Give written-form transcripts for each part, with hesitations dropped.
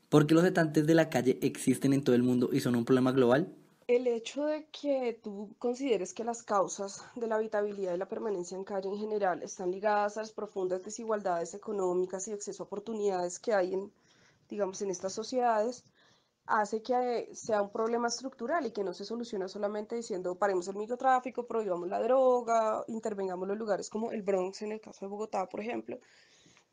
¿Por qué los habitantes de la calle existen en todo el mundo y son un problema global? El hecho de que tú consideres que las causas de la habitabilidad y la permanencia en calle en general están ligadas a las profundas desigualdades económicas y acceso a oportunidades que hay digamos, en estas sociedades, hace que sea un problema estructural y que no se soluciona solamente diciendo paremos el microtráfico, prohibamos la droga, intervengamos en los lugares como el Bronx en el caso de Bogotá, por ejemplo,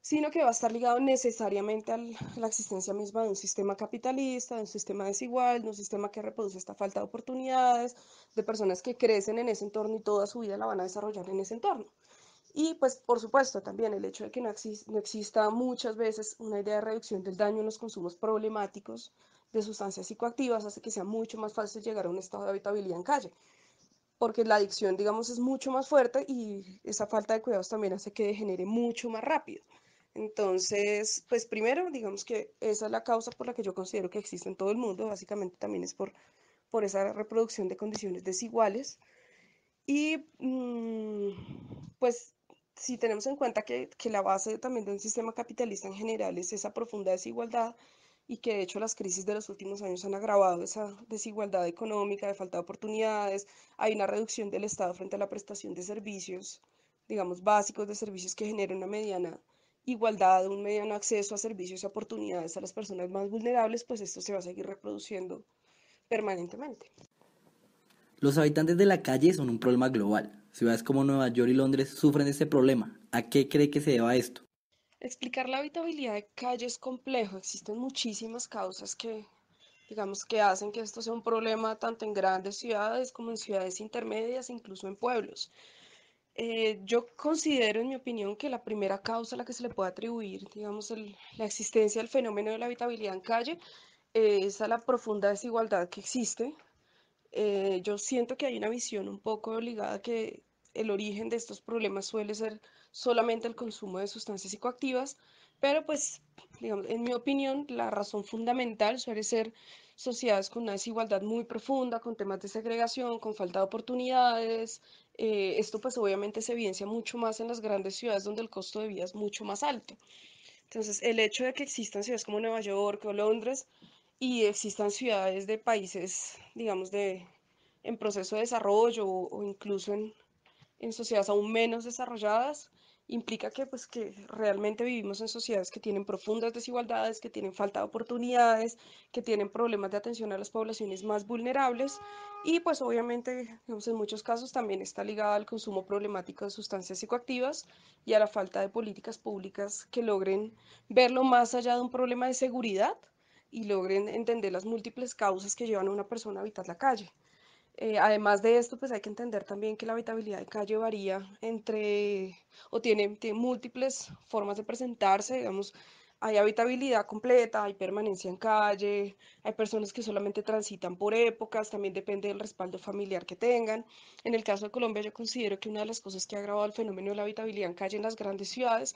sino que va a estar ligado necesariamente a la existencia misma de un sistema capitalista, de un sistema desigual, de un sistema que reproduce esta falta de oportunidades, de personas que crecen en ese entorno y toda su vida la van a desarrollar en ese entorno. Y pues por supuesto también el hecho de que no exista muchas veces una idea de reducción del daño en los consumos problemáticos de sustancias psicoactivas hace que sea mucho más fácil llegar a un estado de habitabilidad en calle, porque la adicción, digamos, es mucho más fuerte y esa falta de cuidados también hace que degenere mucho más rápido. Entonces, pues primero, digamos que esa es la causa por la que yo considero que existe en todo el mundo, básicamente también es por esa reproducción de condiciones desiguales. Y pues si tenemos en cuenta que la base también de un sistema capitalista en general es esa profunda desigualdad y que de hecho las crisis de los últimos años han agravado esa desigualdad económica, de falta de oportunidades, hay una reducción del Estado frente a la prestación de servicios, digamos, básicos de servicios que generan una mediana igualdad, un mediano acceso a servicios y oportunidades a las personas más vulnerables, pues esto se va a seguir reproduciendo permanentemente. Los habitantes de la calle son un problema global. Ciudades como Nueva York y Londres sufren de este problema. ¿A qué cree que se deba esto? Explicar la habitabilidad de calle es complejo. Existen muchísimas causas digamos, que hacen que esto sea un problema tanto en grandes ciudades como en ciudades intermedias, incluso en pueblos. Yo considero, en mi opinión, que la primera causa a la que se le puede atribuir, digamos, la existencia del fenómeno de la habitabilidad en calle es a la profunda desigualdad que existe. Yo siento que hay una visión un poco ligada a que el origen de estos problemas suele ser solamente el consumo de sustancias psicoactivas, pero pues, digamos, en mi opinión, la razón fundamental suele ser sociedades con una desigualdad muy profunda, con temas de segregación, con falta de oportunidades. Esto pues obviamente se evidencia mucho más en las grandes ciudades donde el costo de vida es mucho más alto. Entonces, el hecho de que existan ciudades como Nueva York o Londres y existan ciudades de países, digamos, en proceso de desarrollo o incluso en sociedades aún menos desarrolladas, implica que, pues, que realmente vivimos en sociedades que tienen profundas desigualdades, que tienen falta de oportunidades, que tienen problemas de atención a las poblaciones más vulnerables y pues obviamente, digamos, en muchos casos también está ligada al consumo problemático de sustancias psicoactivas y a la falta de políticas públicas que logren verlo más allá de un problema de seguridad y logren entender las múltiples causas que llevan a una persona a habitar la calle. Además de esto, pues hay que entender también que la habitabilidad de calle varía o tiene múltiples formas de presentarse, digamos, hay habitabilidad completa, hay permanencia en calle, hay personas que solamente transitan por épocas, también depende del respaldo familiar que tengan. En el caso de Colombia, yo considero que una de las cosas que ha agravado el fenómeno de la habitabilidad en calle en las grandes ciudades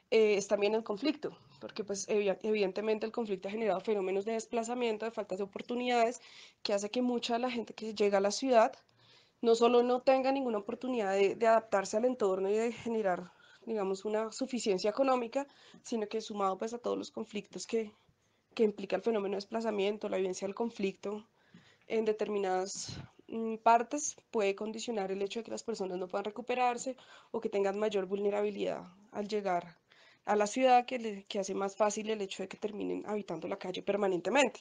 es también el conflicto, porque pues evidentemente el conflicto ha generado fenómenos de desplazamiento, de faltas de oportunidades, que hace que mucha de la gente que llega a la ciudad no solo no tenga ninguna oportunidad de adaptarse al entorno y de generar, digamos, una suficiencia económica, sino que sumado pues a todos los conflictos que implica el fenómeno de desplazamiento, la vivencia del conflicto en determinadas partes puede condicionar el hecho de que las personas no puedan recuperarse o que tengan mayor vulnerabilidad al llegar a la ciudad, que hace más fácil el hecho de que terminen habitando la calle permanentemente.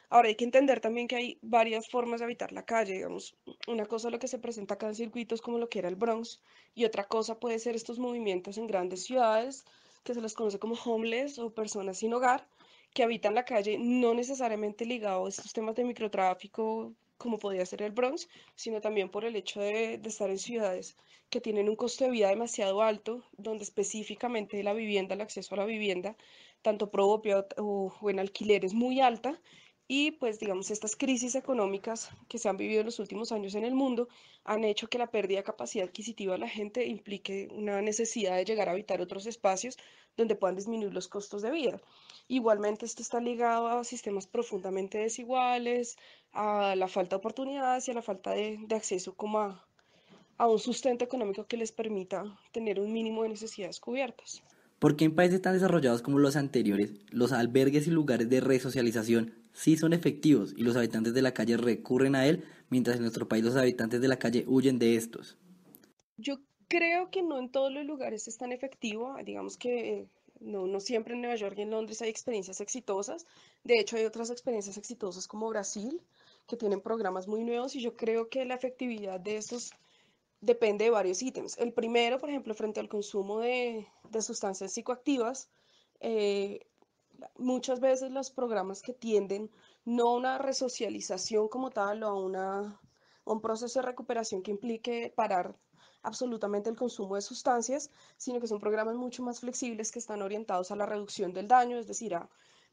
Ahora hay que entender también que hay varias formas de habitar la calle, digamos, una cosa es lo que se presenta acá en circuitos como lo que era el Bronx y otra cosa puede ser estos movimientos en grandes ciudades que se les conoce como homeless o personas sin hogar que habitan la calle, no necesariamente ligado a estos temas de microtráfico como podría ser el Bronx, sino también por el hecho de estar en ciudades que tienen un costo de vida demasiado alto, donde específicamente la vivienda, el acceso a la vivienda, tanto propia o en alquiler es muy alta. Y pues digamos, estas crisis económicas que se han vivido en los últimos años en el mundo han hecho que la pérdida de capacidad adquisitiva de la gente implique una necesidad de llegar a habitar otros espacios donde puedan disminuir los costos de vida. Igualmente, esto está ligado a sistemas profundamente desiguales, a la falta de oportunidades y a la falta de acceso como a un sustento económico que les permita tener un mínimo de necesidades cubiertas. ¿Por qué en países tan desarrollados como los anteriores, los albergues y lugares de resocialización sí son efectivos y los habitantes de la calle recurren a él, mientras en nuestro país los habitantes de la calle huyen de estos? Yo creo que no en todos los lugares es tan efectivo, digamos que no siempre en Nueva York y en Londres hay experiencias exitosas. De hecho, hay otras experiencias exitosas como Brasil, que tienen programas muy nuevos y yo creo que la efectividad de estos depende de varios ítems. El primero, por ejemplo, frente al consumo de sustancias psicoactivas, eh, muchas veces los programas que tienden no a una resocialización como tal o a un proceso de recuperación que implique parar absolutamente el consumo de sustancias, sino que son programas mucho más flexibles que están orientados a la reducción del daño, es decir, a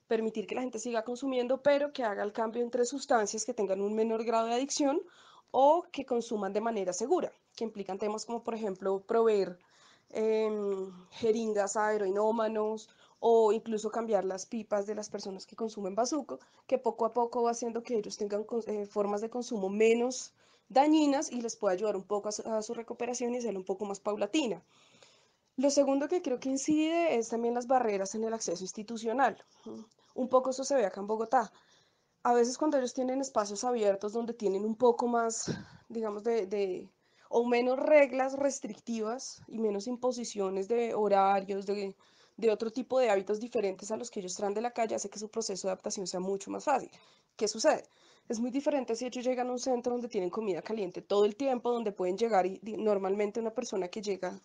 permitir que la gente siga consumiendo, pero que haga el cambio entre sustancias que tengan un menor grado de adicción o que consuman de manera segura, que implican temas como, por ejemplo, proveer jeringas a heroinómanos o incluso cambiar las pipas de las personas que consumen bazuco, que poco a poco va haciendo que ellos tengan formas de consumo menos dañinas y les puede ayudar un poco a su recuperación y hacerlo un poco más paulatina. Lo segundo que creo que incide es también las barreras en el acceso institucional. Un poco eso se ve acá en Bogotá. A veces cuando ellos tienen espacios abiertos donde tienen un poco más, digamos, o menos reglas restrictivas y menos imposiciones de horarios, de otro tipo de hábitos diferentes a los que ellos traen de la calle, hace que su proceso de adaptación sea mucho más fácil. ¿Qué sucede? Es muy diferente si ellos llegan a un centro donde tienen comida caliente todo el tiempo, donde pueden llegar y normalmente una persona que llega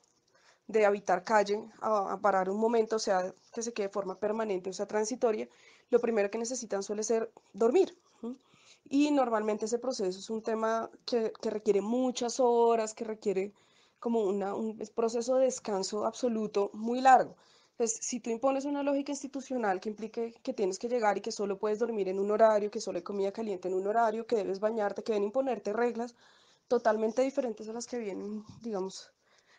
de habitar calle a parar un momento, o sea, que se quede de forma permanente, o sea, transitoria, lo primero que necesitan suele ser dormir. ¿Sí? Y normalmente ese proceso es un tema que requiere muchas horas, que requiere como un proceso de descanso absoluto muy largo. Entonces, si tú impones una lógica institucional que implique que tienes que llegar y que solo puedes dormir en un horario, que solo hay comida caliente en un horario, que debes bañarte, que deben imponerte reglas totalmente diferentes a las que vienen, digamos,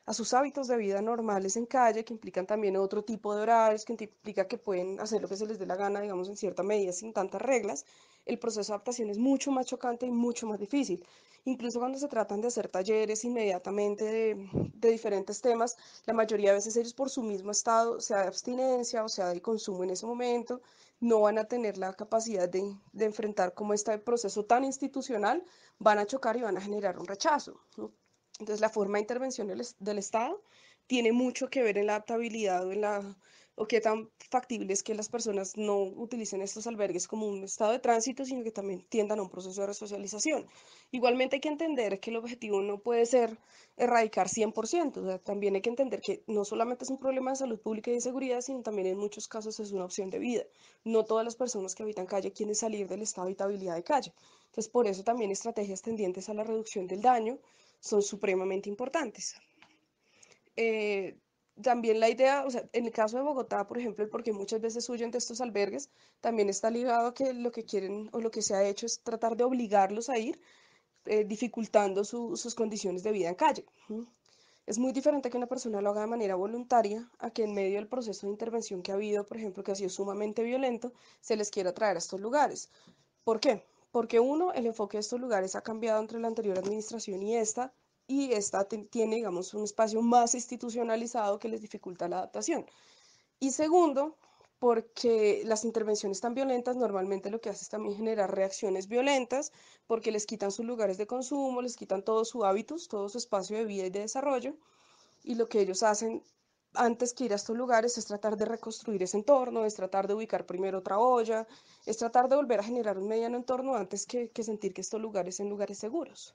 a sus hábitos de vida normales en calle, que implican también otro tipo de horarios, que implica que pueden hacer lo que se les dé la gana, digamos, en cierta medida, sin tantas reglas, el proceso de adaptación es mucho más chocante y mucho más difícil. Incluso cuando se tratan de hacer talleres inmediatamente de diferentes temas, la mayoría de veces ellos por su mismo estado, sea de abstinencia o sea de consumo en ese momento, no van a tener la capacidad de enfrentar como este proceso tan institucional, van a chocar y van a generar un rechazo, ¿no? Entonces, la forma de intervención del Estado tiene mucho que ver en la adaptabilidad o qué tan factible es que las personas no utilicen estos albergues como un estado de tránsito, sino que también tiendan a un proceso de resocialización. Igualmente hay que entender que el objetivo no puede ser erradicar 100%, o sea, también hay que entender que no solamente es un problema de salud pública y de seguridad, sino también en muchos casos es una opción de vida. No todas las personas que habitan calle quieren salir del estado de habitabilidad de calle. Entonces, por eso también estrategias tendientes a la reducción del daño son supremamente importantes. Eh, También la idea, o sea, en el caso de Bogotá, por ejemplo, el por qué muchas veces huyen de estos albergues, también está ligado a que lo que quieren o lo que se ha hecho es tratar de obligarlos a ir, dificultando sus condiciones de vida en calle. ¿Mm? Es muy diferente que una persona lo haga de manera voluntaria a que en medio del proceso de intervención que ha habido, por ejemplo, que ha sido sumamente violento, se les quiera traer a estos lugares. ¿Por qué? Porque uno, el enfoque de estos lugares ha cambiado entre la anterior administración y esta tiene, digamos, un espacio más institucionalizado que les dificulta la adaptación. Y segundo, porque las intervenciones tan violentas normalmente lo que hace es también generar reacciones violentas, porque les quitan sus lugares de consumo, les quitan todos sus hábitos, todo su espacio de vida y de desarrollo, y lo que ellos hacen antes que ir a estos lugares es tratar de reconstruir ese entorno, es tratar de ubicar primero otra olla, es tratar de volver a generar un mediano entorno antes que sentir que estos lugares son lugares seguros.